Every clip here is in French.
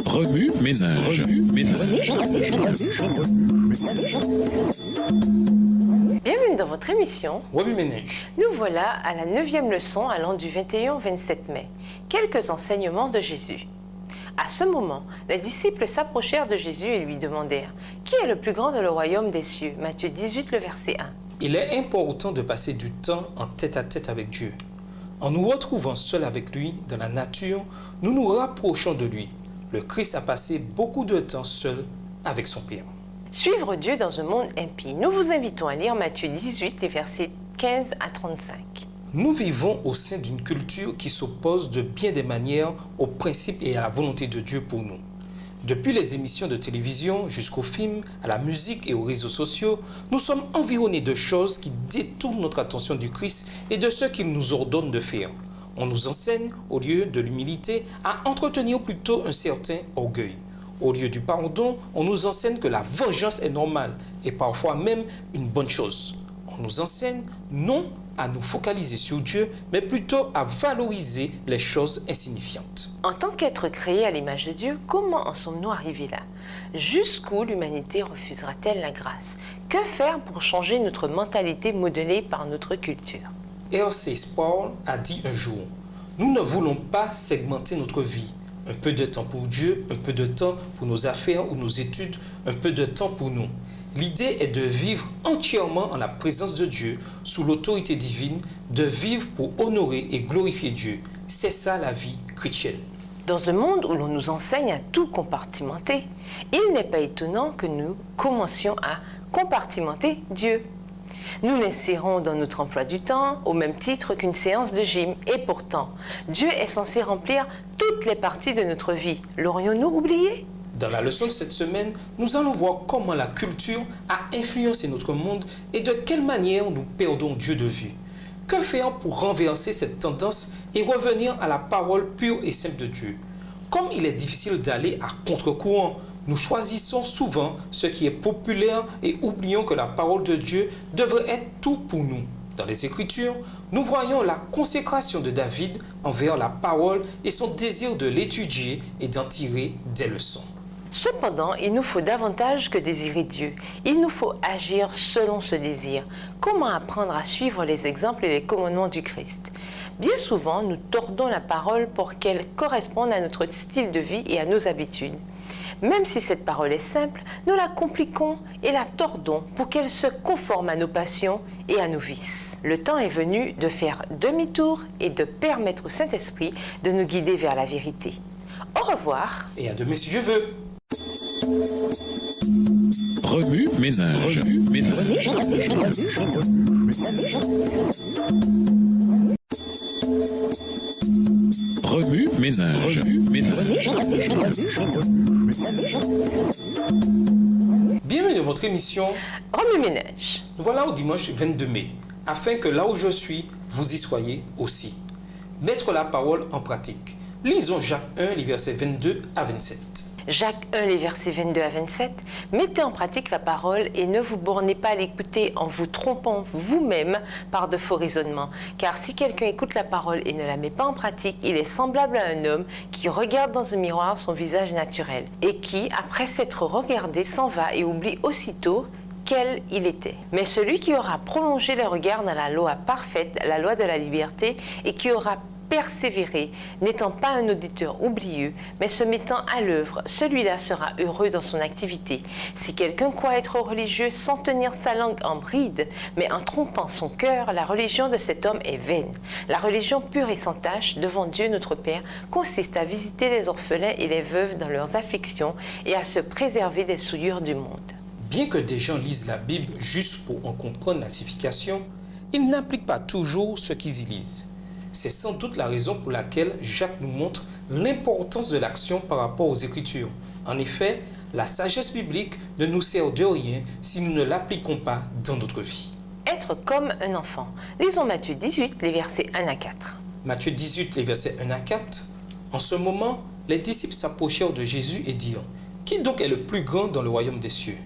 Remue-ménage. Bienvenue dans votre émission. Remue-ménage. Nous voilà à la 9e leçon allant du 21 au 27 mai. Quelques enseignements de Jésus. À ce moment, les disciples s'approchèrent de Jésus et lui demandèrent « Qui est le plus grand dans le royaume des cieux ?» Matthieu 18, le verset 1. Il est important de passer du temps en tête-à-tête avec Dieu. En nous retrouvant seuls avec lui dans la nature, nous nous rapprochons de lui. Le Christ a passé beaucoup de temps seul avec son Père. Suivre Dieu dans un monde impie. Nous vous invitons à lire Matthieu 18, les versets 15 à 35. Nous vivons au sein d'une culture qui s'oppose de bien des manières aux principes et à la volonté de Dieu pour nous. Depuis les émissions de télévision jusqu'aux films, à la musique et aux réseaux sociaux, nous sommes environnés de choses qui détournent notre attention du Christ et de ce qu'il nous ordonne de faire. On nous enseigne, au lieu de l'humilité, à entretenir plutôt un certain orgueil. Au lieu du pardon, on nous enseigne que la vengeance est normale et parfois même une bonne chose. On nous enseigne non à nous focaliser sur Dieu, mais plutôt à valoriser les choses insignifiantes. En tant qu'être créé à l'image de Dieu, comment en sommes-nous arrivés là? Jusqu'où l'humanité refusera-t-elle la grâce? Que faire pour changer notre mentalité modelée par notre culture? R.C. Sproul a dit un jour, « Nous ne voulons pas segmenter notre vie. Un peu de temps pour Dieu, un peu de temps pour nos affaires ou nos études, un peu de temps pour nous. L'idée est de vivre entièrement en la présence de Dieu, sous l'autorité divine, de vivre pour honorer et glorifier Dieu. C'est ça la vie chrétienne. » Dans un monde où l'on nous enseigne à tout compartimenter, il n'est pas étonnant que nous commencions à compartimenter Dieu. Nous l'insérons dans notre emploi du temps au même titre qu'une séance de gym. Et pourtant, Dieu est censé remplir toutes les parties de notre vie. L'aurions-nous oublié? Dans la leçon de cette semaine, nous allons voir comment la culture a influencé notre monde et de quelle manière nous perdons Dieu de vue. Que faire pour renverser cette tendance et revenir à la parole pure et simple de Dieu? Comme il est difficile d'aller à contre-courant, nous choisissons souvent ce qui est populaire et oublions que la parole de Dieu devrait être tout pour nous. Dans les Écritures, nous voyons la consécration de David envers la parole et son désir de l'étudier et d'en tirer des leçons. Cependant, il nous faut davantage que désirer Dieu. Il nous faut agir selon ce désir. Comment apprendre à suivre les exemples et les commandements du Christ? Bien souvent, nous tordons la parole pour qu'elle corresponde à notre style de vie et à nos habitudes. Même si cette parole est simple, nous la compliquons et la tordons pour qu'elle se conforme à nos passions et à nos vices. Le temps est venu de faire demi-tour et de permettre au Saint-Esprit de nous guider vers la vérité. Au revoir. Et à demain si Dieu veut. Remue-ménage. Remue-ménage. Bienvenue dans votre émission Remue-ménage. Nous voilà au dimanche 22 mai, afin que là où je suis, vous y soyez aussi. Mettre la parole en pratique. Lisons Jacques 1, les versets 22 à 27. Jacques 1, les versets 22 à 27. Mettez en pratique la parole et ne vous bornez pas à l'écouter en vous trompant vous-même par de faux raisonnements. Car si quelqu'un écoute la parole et ne la met pas en pratique, il est semblable à un homme qui regarde dans un miroir son visage naturel et qui, après s'être regardé, s'en va et oublie aussitôt quel il était. Mais celui qui aura prolongé le regard dans la loi parfaite, la loi de la liberté, et qui aura persévérer, n'étant pas un auditeur oublieux, mais se mettant à l'œuvre, celui-là sera heureux dans son activité. Si quelqu'un croit être religieux sans tenir sa langue en bride, mais en trompant son cœur, la religion de cet homme est vaine. La religion pure et sans tache, devant Dieu notre Père, consiste à visiter les orphelins et les veuves dans leurs afflictions et à se préserver des souillures du monde. Bien que des gens lisent la Bible juste pour en comprendre la signification, ils n'appliquent pas toujours ce qu'ils y lisent. C'est sans doute la raison pour laquelle Jacques nous montre l'importance de l'action par rapport aux Écritures. En effet, la sagesse biblique ne nous sert de rien si nous ne l'appliquons pas dans notre vie. Être comme un enfant. Lisons Matthieu 18, les versets 1 à 4. Matthieu 18, les versets 1 à 4. En ce moment, les disciples s'approchèrent de Jésus et dirent « Qui donc est le plus grand dans le royaume des cieux ?»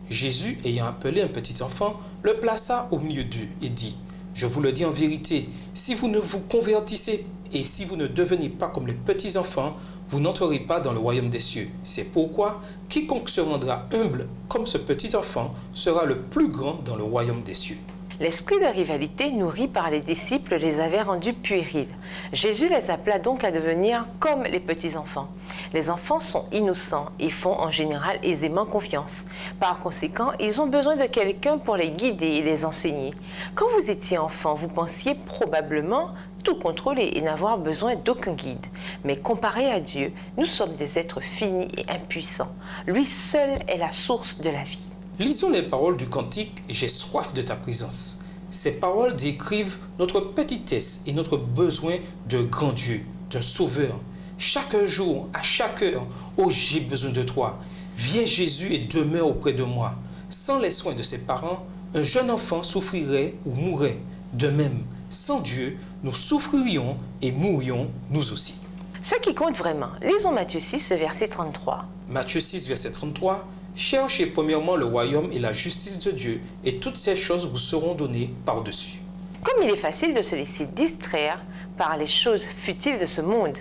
Jésus, ayant appelé un petit enfant, le plaça au milieu d'eux et dit « Je vous le dis en vérité, si vous ne vous convertissez et si vous ne devenez pas comme les petits enfants, vous n'entrerez pas dans le royaume des cieux. C'est pourquoi quiconque se rendra humble comme ce petit enfant sera le plus grand dans le royaume des cieux. L'esprit de rivalité nourri par les disciples les avait rendus puérils. Jésus les appela donc à devenir comme les petits-enfants. Les enfants sont innocents et font en général aisément confiance. Par conséquent, ils ont besoin de quelqu'un pour les guider et les enseigner. Quand vous étiez enfant, vous pensiez probablement tout contrôler et n'avoir besoin d'aucun guide. Mais comparé à Dieu, nous sommes des êtres finis et impuissants. Lui seul est la source de la vie. Lisons les paroles du cantique « J'ai soif de ta présence ». Ces paroles décrivent notre petitesse et notre besoin de grand Dieu, d'un sauveur. Chaque jour, à chaque heure, « Oh, j'ai besoin de toi ». Viens Jésus et demeure auprès de moi. Sans les soins de ses parents, un jeune enfant souffrirait ou mourrait. De même, sans Dieu, nous souffririons et mourrions nous aussi. Ce qui compte vraiment, lisons Matthieu 6, verset 33. Matthieu 6, verset 33. Cherchez premièrement le royaume et la justice de Dieu, et toutes ces choses vous seront données par-dessus. Comme il est facile de se laisser distraire par les choses futiles de ce monde,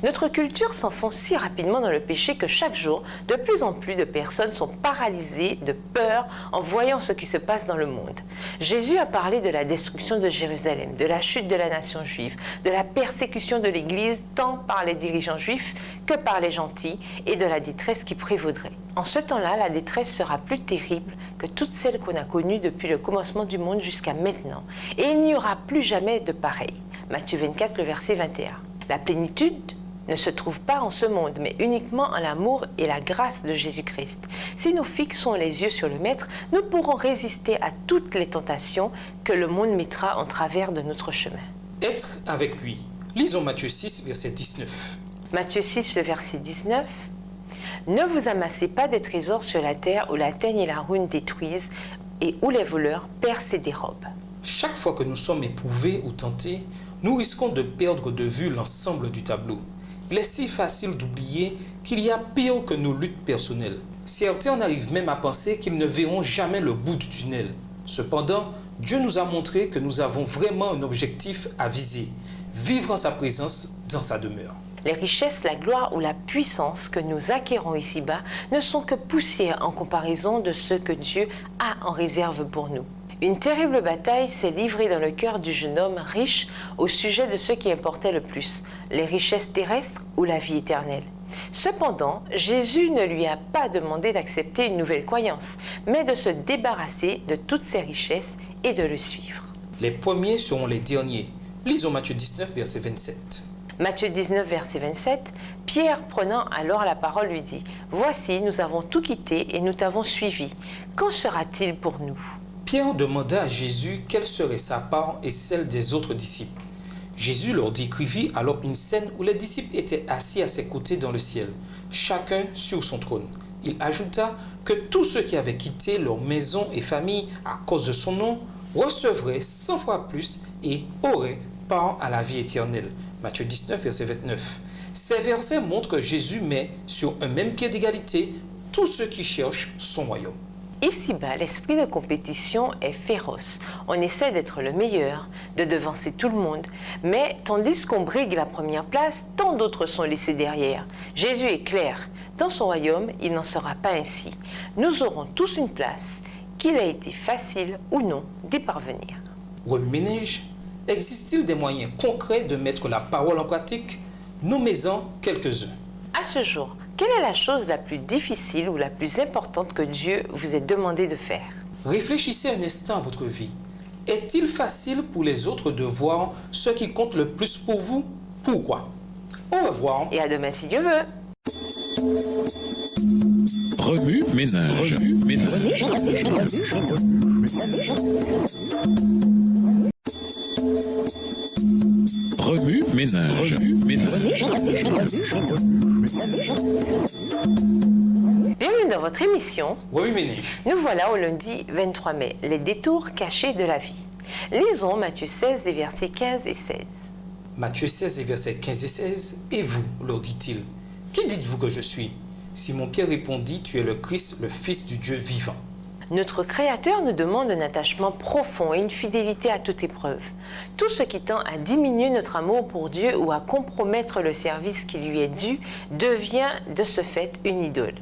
notre culture s'enfonce si rapidement dans le péché que chaque jour, de plus en plus de personnes sont paralysées de peur en voyant ce qui se passe dans le monde. Jésus a parlé de la destruction de Jérusalem, de la chute de la nation juive, de la persécution de l'Église tant par les dirigeants juifs que par les gentils et de la détresse qui prévaudrait. En ce temps-là, la détresse sera plus terrible que toutes celles qu'on a connues depuis le commencement du monde jusqu'à maintenant. Et il n'y aura plus jamais de pareil. Matthieu 24, le verset 21. La plénitude ne se trouve pas en ce monde, mais uniquement en l'amour et la grâce de Jésus-Christ. Si nous fixons les yeux sur le Maître, nous pourrons résister à toutes les tentations que le monde mettra en travers de notre chemin. Être avec lui. Lisons Matthieu 6, verset 19. Matthieu 6, le verset 19. Ne vous amassez pas des trésors sur la terre où la teigne et la ruine détruisent et où les voleurs percent et dérobent. Chaque fois que nous sommes éprouvés ou tentés, nous risquons de perdre de vue l'ensemble du tableau. Il est si facile d'oublier qu'il y a pire que nos luttes personnelles. Certains en arrivent même à penser qu'ils ne verront jamais le bout du tunnel. Cependant, Dieu nous a montré que nous avons vraiment un objectif à viser, vivre en sa présence dans sa demeure. Les richesses, la gloire ou la puissance que nous acquérons ici-bas ne sont que poussière en comparaison de ce que Dieu a en réserve pour nous. Une terrible bataille s'est livrée dans le cœur du jeune homme riche au sujet de ce qui importait le plus, les richesses terrestres ou la vie éternelle. Cependant, Jésus ne lui a pas demandé d'accepter une nouvelle croyance, mais de se débarrasser de toutes ses richesses et de le suivre. Les premiers seront les derniers. Lisons Matthieu 19, verset 27. Matthieu 19, verset 27, Pierre, prenant alors la parole, lui dit « Voici, nous avons tout quitté et nous t'avons suivi. Qu'en sera-t-il pour nous ?» Pierre demanda à Jésus quelle serait sa part et celle des autres disciples. Jésus leur décrivit alors une scène où les disciples étaient assis à ses côtés dans le ciel, chacun sur son trône. Il ajouta que tous ceux qui avaient quitté leur maison et famille à cause de son nom recevraient 100 fois plus et auraient part à la vie éternelle. Matthieu 19, verset 29. Ces versets montrent que Jésus met sur un même pied d'égalité tous ceux qui cherchent son royaume. Ici-bas, l'esprit de compétition est féroce. On essaie d'être le meilleur, de devancer tout le monde. Mais tandis qu'on brigue la première place, tant d'autres sont laissés derrière. Jésus est clair. Dans son royaume, il n'en sera pas ainsi. Nous aurons tous une place, qu'il ait été facile ou non d'y parvenir. Remue-ménage, existe-t-il des moyens concrets de mettre la parole en pratique? Nommez-en quelques-uns. À ce jour, quelle est la chose la plus difficile ou la plus importante que Dieu vous ait demandé de faire? Réfléchissez un instant à votre vie. Est-il facile pour les autres de voir ce qui compte le plus pour vous? Pourquoi? Au revoir. Et à demain si Dieu veut. Remue-ménage. Remue-ménage. Remue-ménage. Remue-ménage. Bienvenue dans votre émission. Remue-ménage. Nous voilà au lundi 23 mai, les détours cachés de la vie. Lisons Matthieu 16, les versets 15 et 16. Matthieu 16, versets 15 et 16. Et vous, leur dit-il, qui dites-vous que je suis? Simon-Pierre répondit, tu es le Christ, le Fils du Dieu vivant. Notre Créateur nous demande un attachement profond et une fidélité à toute épreuve. Tout ce qui tend à diminuer notre amour pour Dieu ou à compromettre le service qui lui est dû devient de ce fait une idole.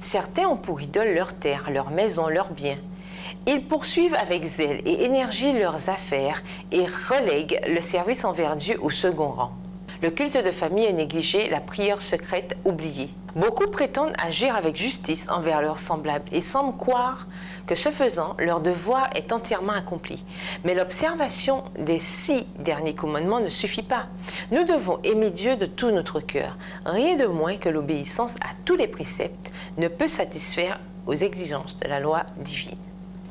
Certains ont pour idole leur terre, leur maison, leurs biens. Ils poursuivent avec zèle et énergie leurs affaires et relèguent le service envers Dieu au second rang. Le culte de famille est négligé, la prière secrète oubliée. Beaucoup prétendent agir avec justice envers leurs semblables et semblent croire que ce faisant, leur devoir est entièrement accompli. Mais l'observation des 6 derniers commandements ne suffit pas. Nous devons aimer Dieu de tout notre cœur. Rien de moins que l'obéissance à tous les préceptes ne peut satisfaire aux exigences de la loi divine.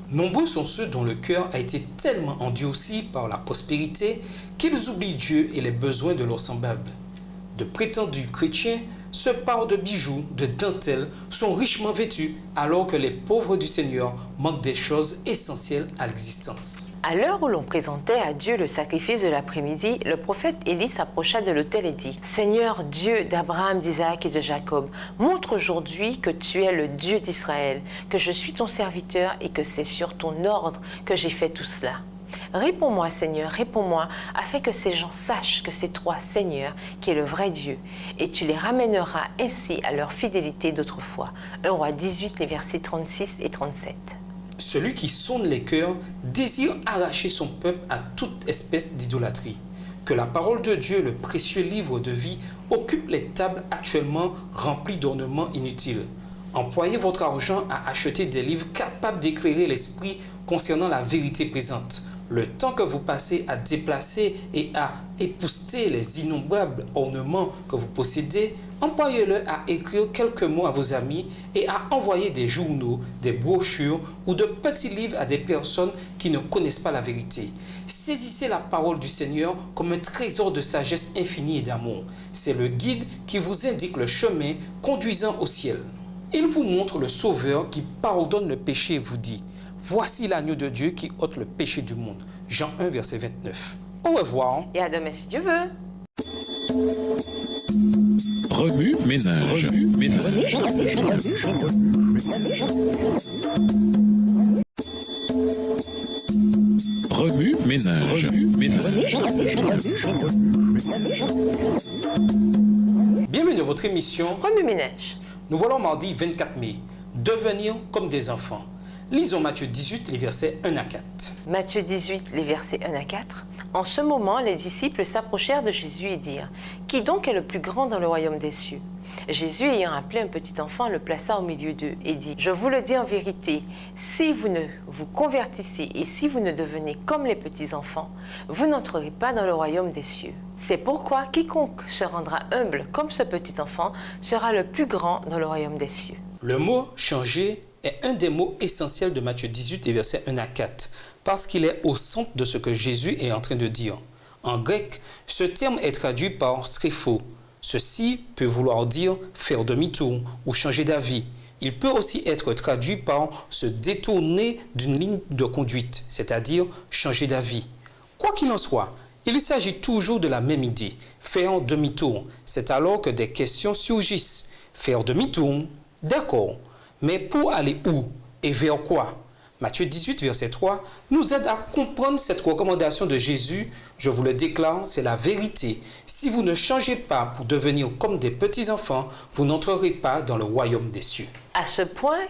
Nombreux sont ceux dont le cœur a été tellement endurci par la prospérité qu'ils oublient Dieu et les besoins de leurs semblables. De prétendus chrétiens se parent de bijoux, de dentelles, sont richement vêtus, alors que les pauvres du Seigneur manquent des choses essentielles à l'existence. À l'heure où l'on présentait à Dieu le sacrifice de l'après-midi, le prophète Élie s'approcha de l'autel et dit « Seigneur Dieu d'Abraham, d'Isaac et de Jacob, montre aujourd'hui que tu es le Dieu d'Israël, que je suis ton serviteur et que c'est sur ton ordre que j'ai fait tout cela. » Réponds-moi, Seigneur, réponds-moi, afin que ces gens sachent que c'est toi, Seigneur, qui es le vrai Dieu, et tu les ramèneras ainsi à leur fidélité d'autrefois. 1 Roi 18, les versets 36 et 37. Celui qui sonde les cœurs désire arracher son peuple à toute espèce d'idolâtrie. Que la parole de Dieu, le précieux livre de vie, occupe les tables actuellement remplies d'ornements inutiles. Employez votre argent à acheter des livres capables d'éclairer l'esprit concernant la vérité présente. Le temps que vous passez à déplacer et à épousseter les innombrables ornements que vous possédez, employez-le à écrire quelques mots à vos amis et à envoyer des journaux, des brochures ou de petits livres à des personnes qui ne connaissent pas la vérité. Saisissez la parole du Seigneur comme un trésor de sagesse infinie et d'amour. C'est le guide qui vous indique le chemin conduisant au ciel. Il vous montre le Sauveur qui pardonne le péché et vous dit « Voici l'agneau de Dieu qui ôte le péché du monde. » Jean 1, verset 29. Au revoir. Et à demain si Dieu veut. Remue ménage. Remue ménage. Remue ménage. Remue ménage. Bienvenue dans votre émission Remue ménage. Nous voilà mardi 24 mai. Devenir comme des enfants. Lisons Matthieu 18, les versets 1 à 4. Matthieu 18, les versets 1 à 4. En ce moment, les disciples s'approchèrent de Jésus et dirent « Qui donc est le plus grand dans le royaume des cieux ?» Jésus, ayant appelé un petit enfant, le plaça au milieu d'eux et dit « Je vous le dis en vérité, si vous ne vous convertissez et si vous ne devenez comme les petits enfants, vous n'entrerez pas dans le royaume des cieux. C'est pourquoi quiconque se rendra humble comme ce petit enfant sera le plus grand dans le royaume des cieux. » Le mot « changer » est un des mots essentiels de Matthieu 18, les versets 1 à 4, parce qu'il est au centre de ce que Jésus est en train de dire. En grec, ce terme est traduit par « scrépho ». Ceci peut vouloir dire faire demi-tour ou changer d'avis. Il peut aussi être traduit par se détourner d'une ligne de conduite, c'est-à-dire changer d'avis. Quoi qu'il en soit, il s'agit toujours de la même idée, faire demi-tour. C'est alors que des questions surgissent. Faire demi-tour, d'accord, mais pour aller où et vers quoi? Matthieu 18, verset 3, nous aide à comprendre cette recommandation de Jésus. Je vous le déclare, c'est la vérité. Si vous ne changez pas pour devenir comme des petits-enfants, vous n'entrerez pas dans le royaume des cieux. À ce point,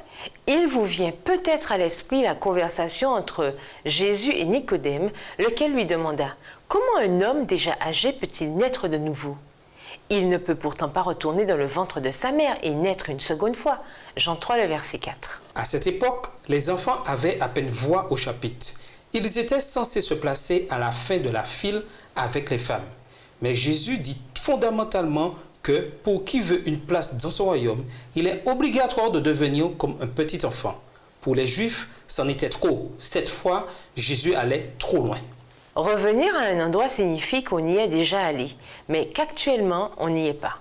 il vous vient peut-être à l'esprit la conversation entre Jésus et Nicodème, lequel lui demanda « Comment un homme déjà âgé peut-il naître de nouveau ? Il ne peut pourtant pas retourner dans le ventre de sa mère et naître une seconde fois. » Jean 3, le verset 4. À cette époque, les enfants avaient à peine voix au chapitre. Ils étaient censés se placer à la fin de la file avec les femmes. Mais Jésus dit fondamentalement que pour qui veut une place dans son royaume, il est obligatoire de devenir comme un petit enfant. Pour les Juifs, c'en était trop. Cette fois, Jésus allait trop loin. Revenir à un endroit signifie qu'on y est déjà allé, mais qu'actuellement, on n'y est pas.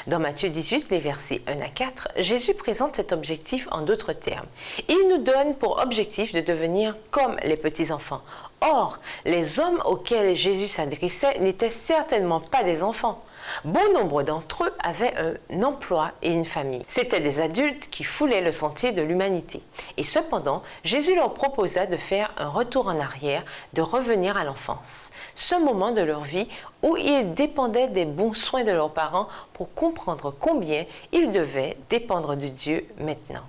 Dans Matthieu 18, les versets 1 à 4, Jésus présente cet objectif en d'autres termes. Il nous donne pour objectif de devenir comme les petits-enfants. Or, les hommes auxquels Jésus s'adressait n'étaient certainement pas des enfants. Bon nombre d'entre eux avaient un emploi et une famille. C'étaient des adultes qui foulaient le sentier de l'humanité. Et cependant, Jésus leur proposa de faire un retour en arrière, de revenir à l'enfance. Ce moment de leur vie où ils dépendaient des bons soins de leurs parents pour comprendre combien ils devaient dépendre de Dieu maintenant.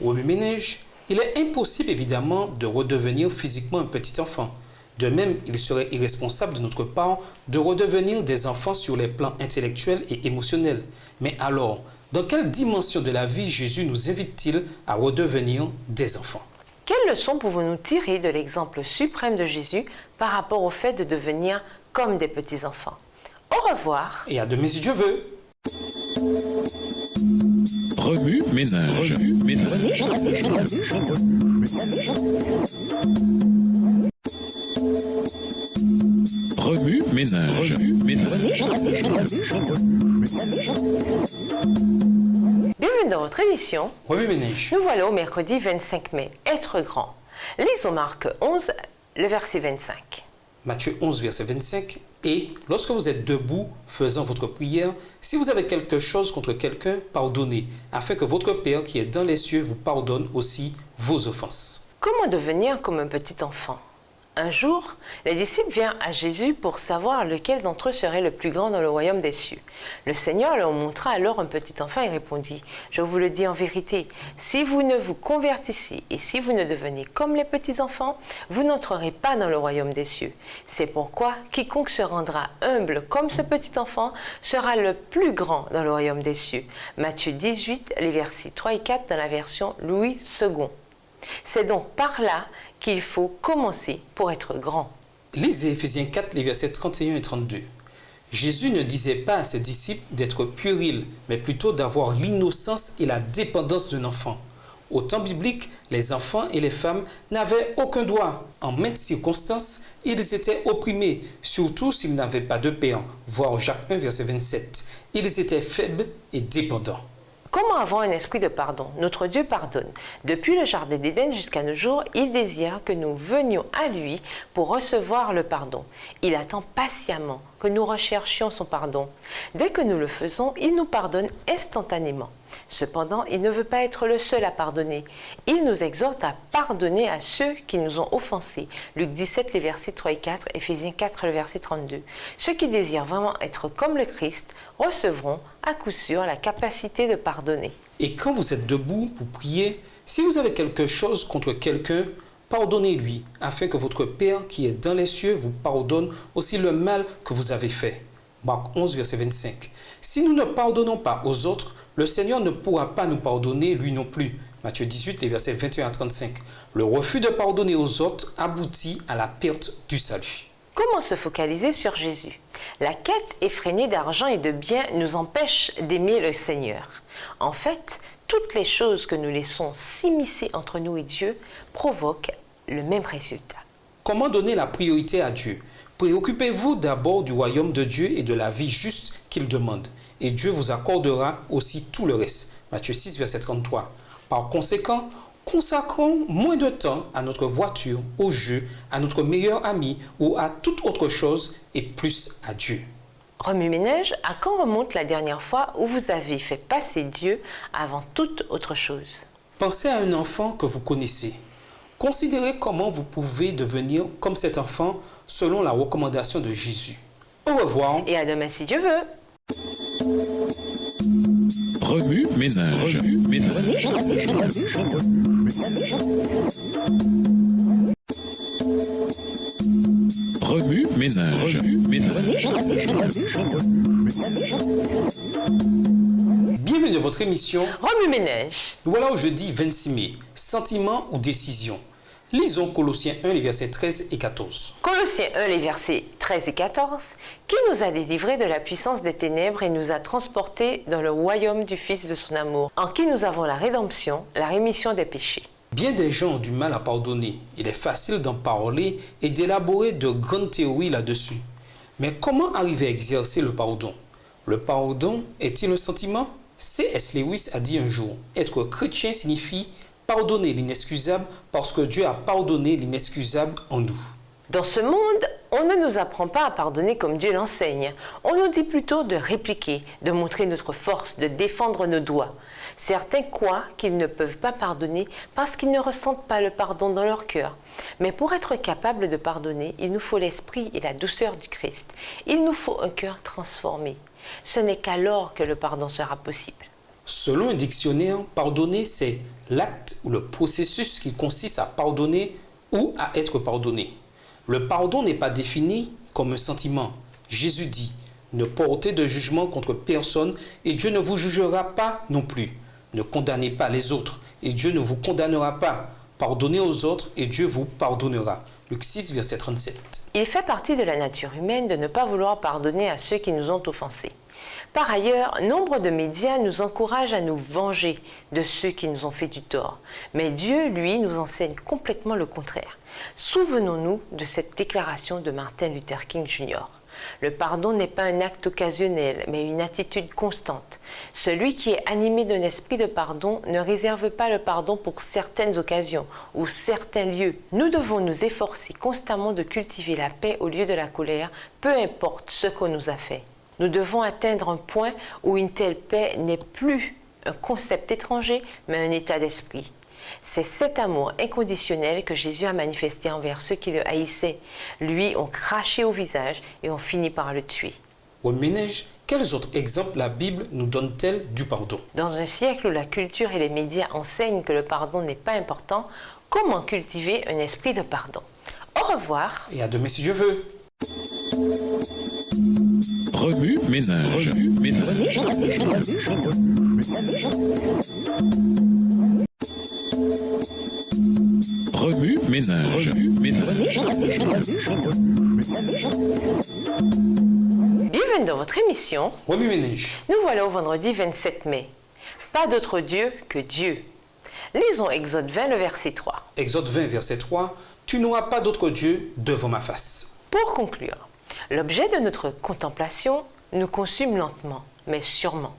Remue-ménage, il est impossible évidemment de redevenir physiquement un petit enfant. De même, il serait irresponsable de notre part de redevenir des enfants sur les plans intellectuels et émotionnels. Mais alors, dans quelle dimension de la vie Jésus nous invite-t-il à redevenir des enfants? Quelle leçon pouvons-nous tirer de l'exemple suprême de Jésus par rapport au fait de devenir comme des petits-enfants? Au revoir. Et à demain si Dieu veut. Remue-ménage. Remue-ménage. Remue-ménage. Remue-ménage. Bienvenue dans votre émission. Remue-ménage. Nous voilà au mercredi 25 mai. Être grand. Lisons Marc 11, le verset 25. Matthieu 11, verset 25. Et lorsque vous êtes debout, faisant votre prière, si vous avez quelque chose contre quelqu'un, pardonnez, afin que votre Père qui est dans les cieux vous pardonne aussi vos offenses. Comment devenir comme un petit enfant? Un jour, les disciples vinrent à Jésus pour savoir lequel d'entre eux serait le plus grand dans le royaume des cieux. Le Seigneur leur montra alors un petit enfant et répondit, « Je vous le dis en vérité, si vous ne vous convertissez et si vous ne devenez comme les petits enfants, vous n'entrerez pas dans le royaume des cieux. C'est pourquoi quiconque se rendra humble comme ce petit enfant sera le plus grand dans le royaume des cieux. » Matthieu 18, les versets 3 et 4 dans la version Louis II. C'est donc par là qu'il faut commencer pour être grand. Lisez Éphésiens 4, les versets 31 et 32. Jésus ne disait pas à ses disciples d'être puérils, mais plutôt d'avoir l'innocence et la dépendance d'un enfant. Au temps biblique, les enfants et les femmes n'avaient aucun droit. En maintes circonstances, ils étaient opprimés, surtout s'ils n'avaient pas de père. Voir Jacques 1, verset 27. Ils étaient faibles et dépendants. Comment avoir un esprit de pardon? Notre Dieu pardonne. Depuis le Jardin d'Éden jusqu'à nos jours, il désire que nous venions à lui pour recevoir le pardon. Il attend patiemment que nous recherchions son pardon. Dès que nous le faisons, il nous pardonne instantanément. Cependant, il ne veut pas être le seul à pardonner. Il nous exhorte à pardonner à ceux qui nous ont offensés. Luc 17, les versets 3 et 4, Éphésiens 4, le verset 32. Ceux qui désirent vraiment être comme le Christ recevront à coup sûr la capacité de pardonner. Et quand vous êtes debout pour prier, si vous avez quelque chose contre quelqu'un, pardonnez-lui, afin que votre Père qui est dans les cieux vous pardonne aussi le mal que vous avez fait. Marc 11, verset 25. Si nous ne pardonnons pas aux autres, le Seigneur ne pourra pas nous pardonner lui non plus. Matthieu 18, les versets 21 à 35. Le refus de pardonner aux autres aboutit à la perte du salut. Comment se focaliser sur Jésus? La quête effrénée d'argent et de biens nous empêche d'aimer le Seigneur. En fait, toutes les choses que nous laissons s'immiscer entre nous et Dieu provoquent le même résultat. Comment donner la priorité à Dieu? Préoccupez-vous d'abord du royaume de Dieu et de la vie juste qu'il demande. Et Dieu vous accordera aussi tout le reste. Matthieu 6, verset 33. Par conséquent, consacrons moins de temps à notre voiture, au jeu, à notre meilleur ami ou à toute autre chose et plus à Dieu. Remue-ménage, à quand remonte la dernière fois où vous avez fait passer Dieu avant toute autre chose? Pensez à un enfant que vous connaissez. Considérez comment vous pouvez devenir comme cet enfant selon la recommandation de Jésus. Au revoir. Et à demain si Dieu veut. Remue-ménage. Remue-ménage. Remue-ménage. Remue-ménage. Bienvenue dans votre émission Remue-ménage. Nous voilà au jeudi 26 mai. Sentiments ou décisions. Lisons Colossiens 1, les versets 13 et 14. Colossiens 1, les versets 13 et 14. Qui nous a délivrés de la puissance des ténèbres et nous a transportés dans le royaume du Fils de son amour, en qui nous avons la rédemption, la rémission des péchés. Bien des gens ont du mal à pardonner. Il est facile d'en parler et d'élaborer de grandes théories là-dessus. Mais comment arriver à exercer le pardon? Le pardon est-il un sentiment? C.S. Lewis a dit un jour, être chrétien signifie pardonner l'inexcusable parce que Dieu a pardonné l'inexcusable en nous. Dans ce monde On ne nous apprend pas à pardonner comme Dieu l'enseigne. On nous dit plutôt de répliquer, de montrer notre force, de défendre nos doigts. Certains croient qu'ils ne peuvent pas pardonner parce qu'ils ne ressentent pas le pardon dans leur cœur. Mais pour être capable de pardonner, il nous faut l'esprit et la douceur du Christ. Il nous faut un cœur transformé. Ce n'est qu'alors que le pardon sera possible. Selon un dictionnaire, pardonner, c'est l'acte ou le processus qui consiste à pardonner ou à être pardonné. Le pardon n'est pas défini comme un sentiment. Jésus dit « Ne portez de jugement contre personne et Dieu ne vous jugera pas non plus. Ne condamnez pas les autres et Dieu ne vous condamnera pas. Pardonnez aux autres et Dieu vous pardonnera. » Luc 6, verset 37. Il fait partie de la nature humaine de ne pas vouloir pardonner à ceux qui nous ont offensés. Par ailleurs, nombre de médias nous encouragent à nous venger de ceux qui nous ont fait du tort. Mais Dieu, lui, nous enseigne complètement le contraire. Souvenons-nous de cette déclaration de Martin Luther King Jr. Le pardon n'est pas un acte occasionnel, mais une attitude constante. Celui qui est animé d'un esprit de pardon ne réserve pas le pardon pour certaines occasions ou certains lieux. Nous devons nous efforcer constamment de cultiver la paix au lieu de la colère, peu importe ce qu'on nous a fait. Nous devons atteindre un point où une telle paix n'est plus un concept étranger, mais un état d'esprit. C'est cet amour inconditionnel que Jésus a manifesté envers ceux qui le haïssaient. Lui ont craché au visage et ont fini par le tuer. Ménage, quels autres exemples la Bible nous donne-t-elle du pardon? Dans un siècle où la culture et les médias enseignent que le pardon n'est pas important, comment cultiver un esprit de pardon? Au revoir. Et à demain si Dieu veut. Remue ménage. Remue ménage. Remue ménage. Remue ménage. Bienvenue dans votre émission. Remue ménage. Nous voilà au vendredi 27 mai. Pas d'autre Dieu que Dieu. Lisons Exode 20, le verset 3. Exode 20, verset 3. Tu n'auras pas d'autre Dieu devant ma face. Pour conclure, l'objet de notre contemplation nous consume lentement, mais sûrement.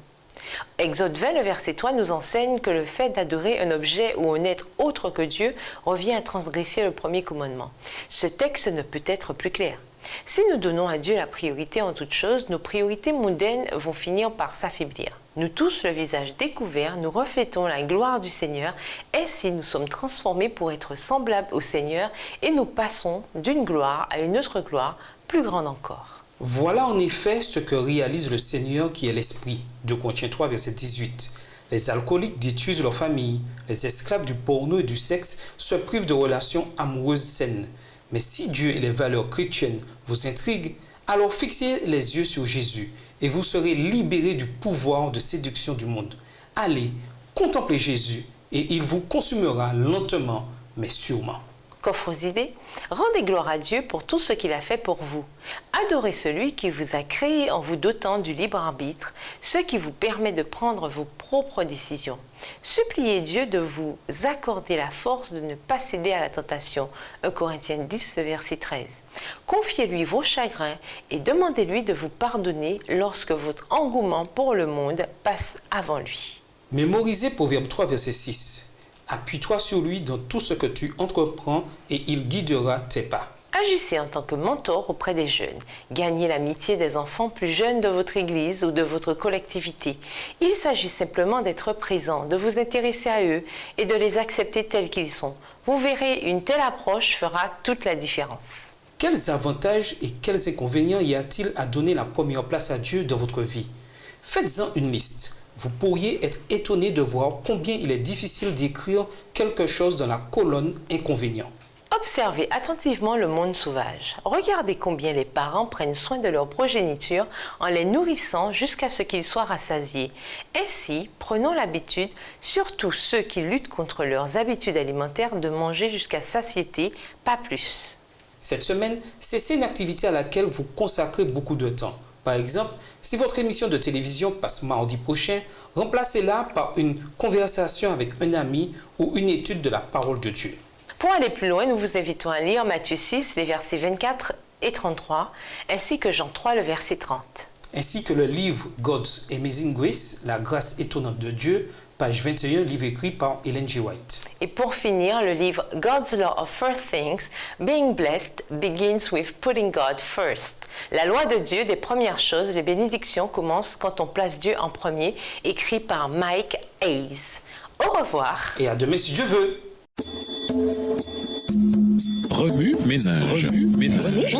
Exode 20, le verset 3 nous enseigne que le fait d'adorer un objet ou un être autre que Dieu revient à transgresser le premier commandement. Ce texte ne peut être plus clair. Si nous donnons à Dieu la priorité en toute chose, nos priorités mondaines vont finir par s'affaiblir. Nous tous, le visage découvert, nous reflétons la gloire du Seigneur. Ainsi, nous sommes transformés pour être semblables au Seigneur et nous passons d'une gloire à une autre gloire, plus grande encore. Voilà en effet ce que réalise le Seigneur qui est l'Esprit. 2 Corinthiens 3, verset 18. Les alcooliques détruisent leur famille. Les esclaves du porno et du sexe se privent de relations amoureuses saines. Mais si Dieu et les valeurs chrétiennes vous intriguent, alors fixez les yeux sur Jésus et vous serez libérés du pouvoir de séduction du monde. Allez, contemplez Jésus et il vous consumera lentement mais sûrement. Qu'offrent aux idées? Rendez gloire à Dieu pour tout ce qu'il a fait pour vous. Adorez celui qui vous a créé en vous dotant du libre arbitre, ce qui vous permet de prendre vos propres décisions. Suppliez Dieu de vous accorder la force de ne pas céder à la tentation. 1 Corinthiens 10, verset 13. Confiez-lui vos chagrins et demandez-lui de vous pardonner lorsque votre engouement pour le monde passe avant lui. Mémorisez Proverbe 3, verset 6. Appuie-toi sur lui dans tout ce que tu entreprends et il guidera tes pas. Agissez en tant que mentor auprès des jeunes. Gagnez l'amitié des enfants plus jeunes de votre église ou de votre collectivité. Il s'agit simplement d'être présent, de vous intéresser à eux et de les accepter tels qu'ils sont. Vous verrez, une telle approche fera toute la différence. Quels avantages et quels inconvénients y a-t-il à donner la première place à Dieu dans votre vie? Faites-en une liste. Vous pourriez être étonné de voir combien il est difficile d'écrire quelque chose dans la colonne inconvénients. Observez attentivement le monde sauvage. Regardez combien les parents prennent soin de leur progéniture en les nourrissant jusqu'à ce qu'ils soient rassasiés. Ainsi, prenons l'habitude, surtout ceux qui luttent contre leurs habitudes alimentaires, de manger jusqu'à satiété, pas plus. Cette semaine, cessez une activité à laquelle vous consacrez beaucoup de temps. Par exemple, si votre émission de télévision passe mardi prochain, remplacez-la par une conversation avec un ami ou une étude de la parole de Dieu. Pour aller plus loin, nous vous invitons à lire Matthieu 6, les versets 24 et 33, ainsi que Jean 3, le verset 30. Ainsi que le livre God's Amazing Grace, la grâce étonnante de Dieu, page 21, livre écrit par Ellen G. White. Et pour finir, le livre God's Law of First Things, Being Blessed begins with putting God first. La loi de Dieu des premières choses, les bénédictions commencent quand on place Dieu en premier, écrit par Mike Hayes. Au revoir. Et à demain si Dieu veut. Remue ménage. Remue ménage.